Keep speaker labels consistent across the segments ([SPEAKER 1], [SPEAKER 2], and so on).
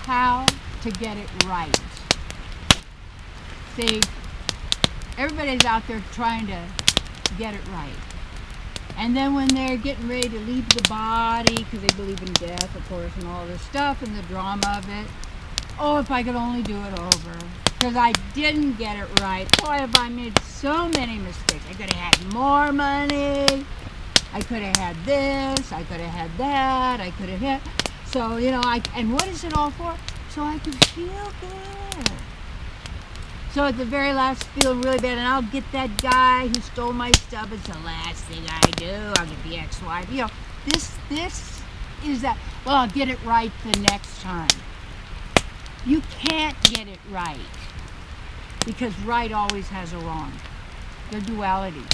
[SPEAKER 1] how to get it right. See, everybody's out there trying to get it right. And then when they're getting ready to leave the body, because they believe in death, of course, and all this stuff, and the drama of it, oh, if I could only do it over. Because I didn't get it right. Boy, have I made so many mistakes. I could have had more money. I could have had this. I could have had that. I could have had... So, you know, and what is it all for? So I could feel good. So at the very last, feeling really bad, and I'll get that guy who stole my stuff. It's the last thing I do. I'll get the ex-wife. You know, this is that. Well, I'll get it right the next time. You can't get it right, because right always has a wrong. They're duality.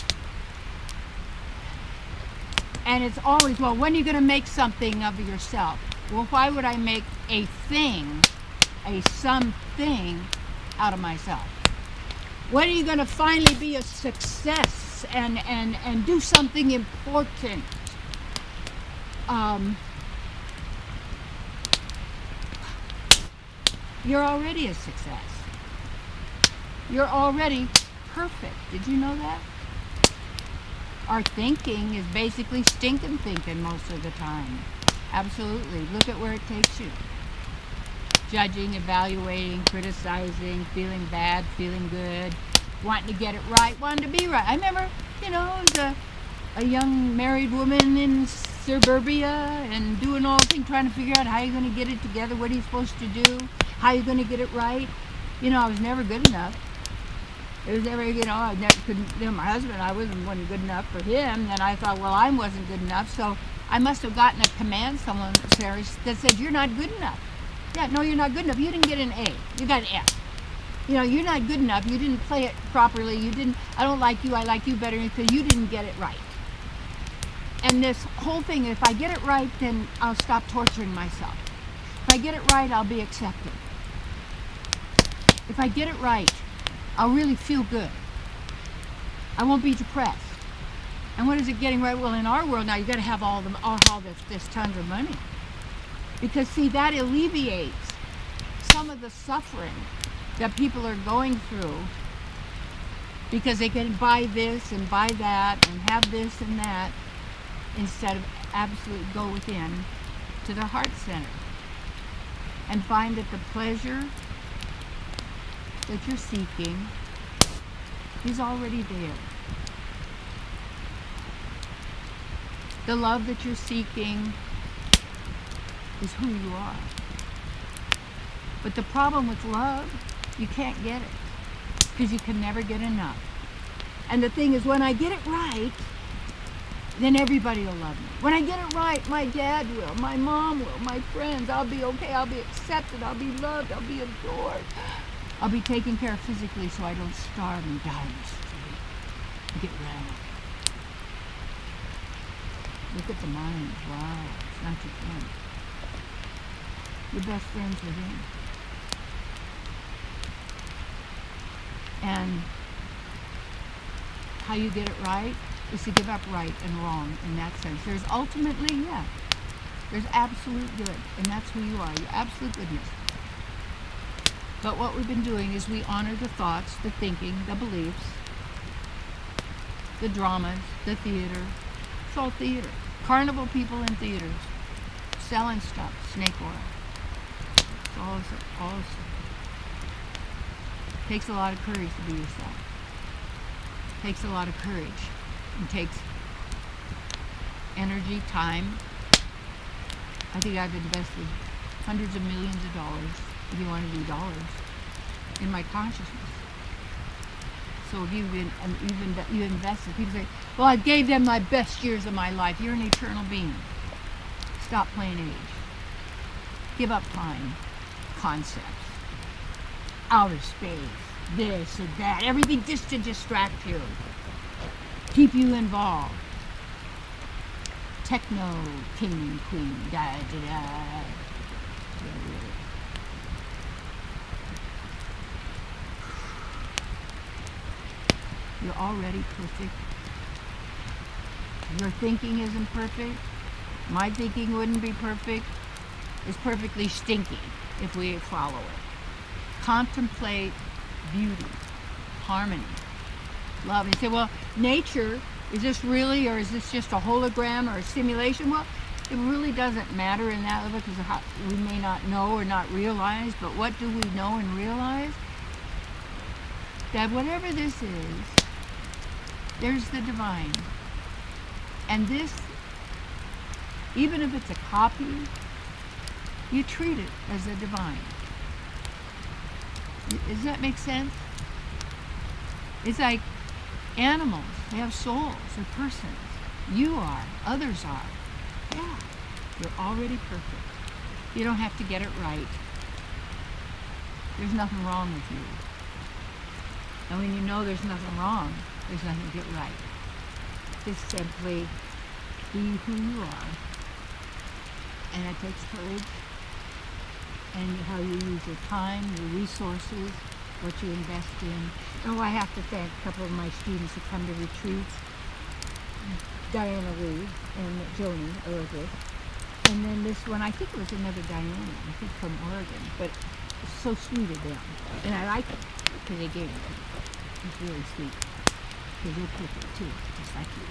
[SPEAKER 1] And it's always, well, when are you going to make something of yourself? Well, why would I make a thing, a something out of myself? When are you going to finally be a success and do something important? You're already a success. You're already perfect. Did you know that? Our thinking is basically stinking thinking most of the time. Absolutely. Look at where it takes you. Judging, evaluating, criticizing, feeling bad, feeling good, wanting to get it right, wanting to be right. I remember, you know, as a young married woman in suburbia and doing all things, trying to figure out how you're going to get it together, what are you supposed to do, how you're going to get it right. You know, I was never good enough. It was never, you know, I never couldn't, you know, my husband, I wasn't good enough for him. Then I thought, well, I wasn't good enough, so I must have gotten a command someone that said, you're not good enough. Yeah, no, you're not good enough. You didn't get an A. You got an F. You know, you're not good enough. You didn't play it properly. You didn't, I don't like you. I like you better because you didn't get it right. And this whole thing, if I get it right, then I'll stop torturing myself. If I get it right, I'll be accepted. If I get it right, I'll really feel good. I won't be depressed. And what is it getting right? Well, in our world now, you got to have all this tons of money. Because, see, that alleviates some of the suffering that people are going through, because they can buy this and buy that and have this and that, instead of absolutely go within to the heart center and find that the pleasure that you're seeking is already there. The love that you're seeking is who you are. But the problem with love, you can't get it, because you can never get enough. And the thing is, when I get it right, then everybody will love me. When I get it right, my dad will, my mom will, my friends, I'll be okay, I'll be accepted, I'll be loved, I'll be adored. I'll be taken care of physically so I don't starve and die in the street and get ran. Look at the mind. Wow, it's not your friend. Your best friend's within. And how you get it right is to give up right and wrong in that sense. There's ultimately, yeah, there's absolute good, and that's who you are, your absolute goodness. But what we've been doing is we honor the thoughts, the thinking, the beliefs, the dramas, the theater. It's all theater. Carnival people in theaters, selling stuff, snake oil. It's all takes a lot of courage to be yourself. Takes a lot of courage. It takes energy, time. I think I've invested hundreds of millions of dollars, if you want to do dollars, in my consciousness. So if you invested, people say, well, I gave them my best years of my life. You're an eternal being. Stop playing age. Give up time, concepts, outer space, this and that, everything just to distract you, keep you involved. Techno king and queen, da da da. You're already perfect. Your thinking isn't perfect. My thinking wouldn't be perfect. It's perfectly stinky. if we follow it. Contemplate beauty, harmony, love. And you say, well, nature, is this really, or is this just a hologram or a simulation? Well, it really doesn't matter in that level, because we may not know or not realize, but what do we know and realize? That whatever this is, there's the divine. And this, even if it's a copy, you treat it as a divine. Does that make sense? It's like animals. They have souls. They're persons. You are. Others are. Yeah. You're already perfect. You don't have to get it right. There's nothing wrong with you. And when you know there's nothing wrong, there's nothing to get right. Just simply be who you are. And it takes courage. And how you use your time, your resources, what you invest in. Oh, I have to thank a couple of my students who come to retreats, Diana Lee and Joni Earlwood. And then this one, I think it was another Diana, I think from Oregon, but it's so sweet of them. And I like it because they gave it to me. It's really sweet. Because you're perfect too, just like you.